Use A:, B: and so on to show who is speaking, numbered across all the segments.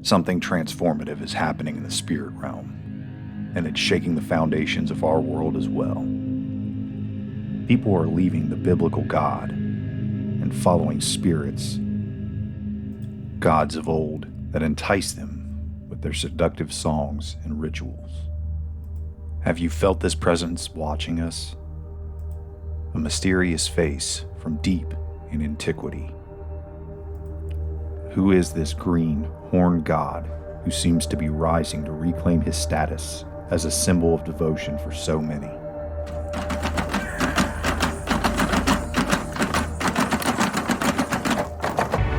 A: Something transformative is happening in the spirit realm, and it's shaking the foundations of our world as well. People are leaving the biblical God and following spirits, gods of old that entice them with their seductive songs and rituals. Have you felt this presence watching us? A mysterious face from deep in antiquity. Who is this green, horned god who seems to be rising to reclaim his status as a symbol of devotion for so many?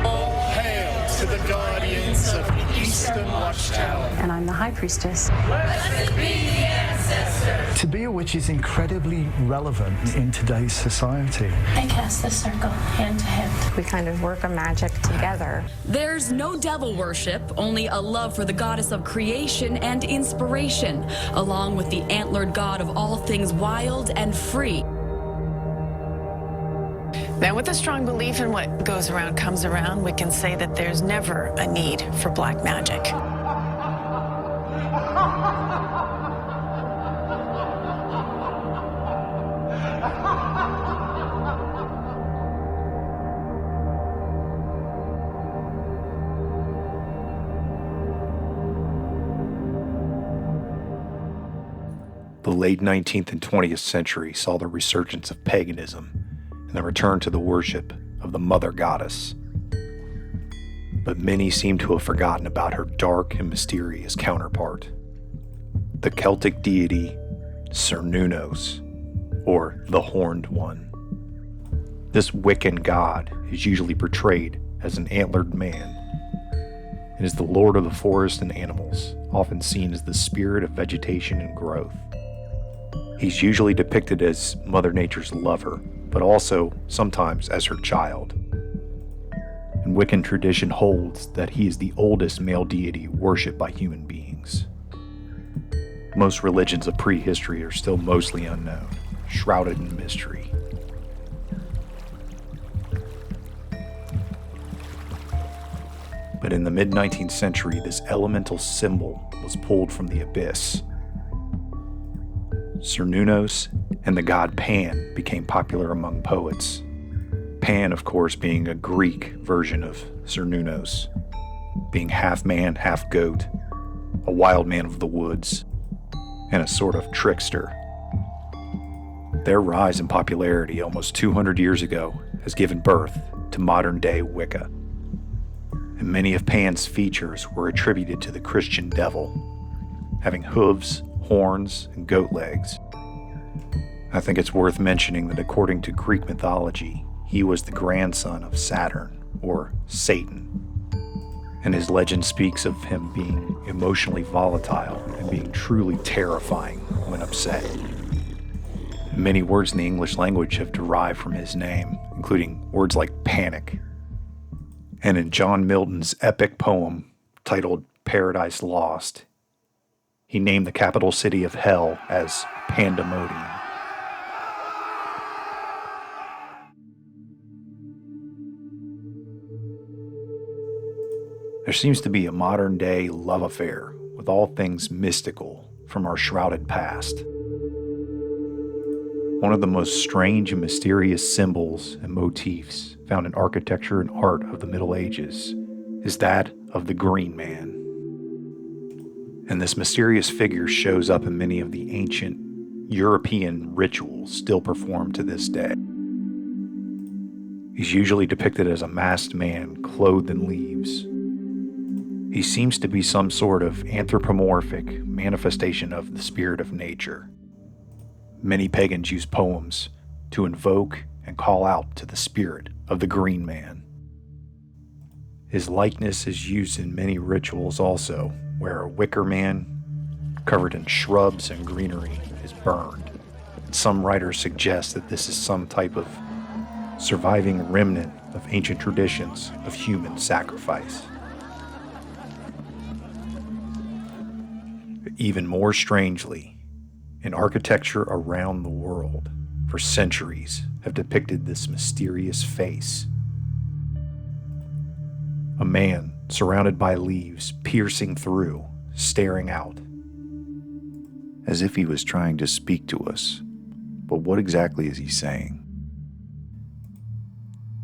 B: All hail to the guardians of the Eastern Watchtower.
C: And I'm the High Priestess.
D: Blessed be the ancestors.
E: To be a witch is incredibly relevant in today's society.
F: I cast the circle hand to hand.
C: We kind of work a magic together.
G: There's no devil worship, only a love for the goddess of creation and inspiration, along with the antlered god of all things wild and free.
H: Now, with a strong belief in what goes around comes around, we can say that there's never a need for black magic.
A: The late 19th and 20th century saw the resurgence of paganism and the return to the worship of the mother goddess. But many seem to have forgotten about her dark and mysterious counterpart, the Celtic deity Cernunnos, or the Horned One. This Wiccan god is usually portrayed as an antlered man and is the lord of the forest and animals, often seen as the spirit of vegetation and growth. He's usually depicted as Mother Nature's lover, but also sometimes as her child. And Wiccan tradition holds that he is the oldest male deity worshipped by human beings. Most religions of prehistory are still mostly unknown, shrouded in mystery. But in the mid-19th century, this elemental symbol was pulled from the abyss. Cernunnos and the god Pan became popular among poets. Pan, of course, being a Greek version of Cernunnos, being half man, half goat, a wild man of the woods, and a sort of trickster. Their rise in popularity almost 200 years ago has given birth to modern-day Wicca. And many of Pan's features were attributed to the Christian devil, having hooves, horns, and goat legs. I think it's worth mentioning that according to Greek mythology, he was the grandson of Saturn, or Satan, and his legend speaks of him being emotionally volatile and being truly terrifying when upset. Many words in the English language have derived from his name, including words like panic. And in John Milton's epic poem titled Paradise Lost, he named the capital city of hell as Pandemonium. There seems to be a modern-day love affair with all things mystical from our shrouded past. One of the most strange and mysterious symbols and motifs found in architecture and art of the Middle Ages is that of the Greenman. And this mysterious figure shows up in many of the ancient European rituals still performed to this day. He's usually depicted as a masked man clothed in leaves. He seems to be some sort of anthropomorphic manifestation of the spirit of nature. Many pagans use poems to invoke and call out to the spirit of the Greenman. His likeness is used in many rituals also, where a wicker man covered in shrubs and greenery is burned. Some writers suggest that this is some type of surviving remnant of ancient traditions of human sacrifice. Even more strangely, in architecture around the world, for centuries have depicted this mysterious face. A man surrounded by leaves, piercing through, staring out, as if he was trying to speak to us. But what exactly is he saying?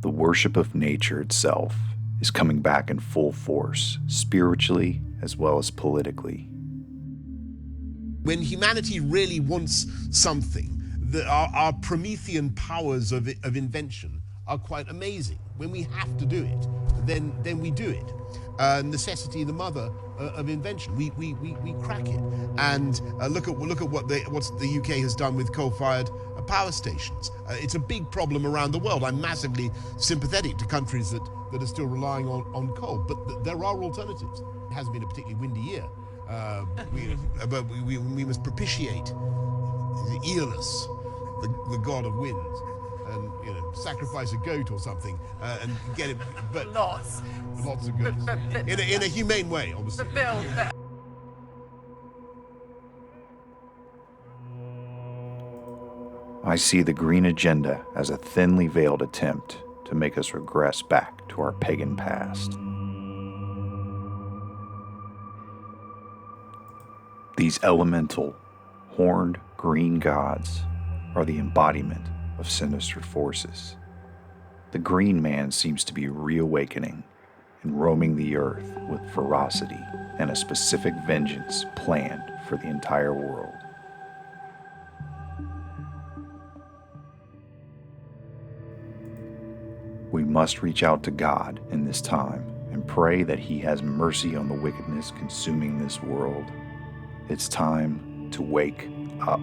A: The worship of nature itself is coming back in full force, spiritually as well as politically.
I: When humanity really wants something, our Promethean powers of invention are quite amazing. When we have to do it, then we do it. Necessity, the mother of invention. We crack it. And look at what the UK has done with coal-fired power stations. It's a big problem around the world. I'm massively sympathetic to countries that are still relying on coal, but there are alternatives. It hasn't been a particularly windy year, but we must propitiate Aeolus, the god of winds, and sacrifice a goat or something and get it. But lots of goats in a humane way, obviously.
A: I see the green agenda as a thinly veiled attempt to make us regress back to our pagan past. These elemental, horned green gods are the embodiment of sinister forces. The green man seems to be reawakening and roaming the earth with ferocity and a specific vengeance planned for the entire world. We must reach out to God in this time and pray that He has mercy on the wickedness consuming this world. It's time to wake up.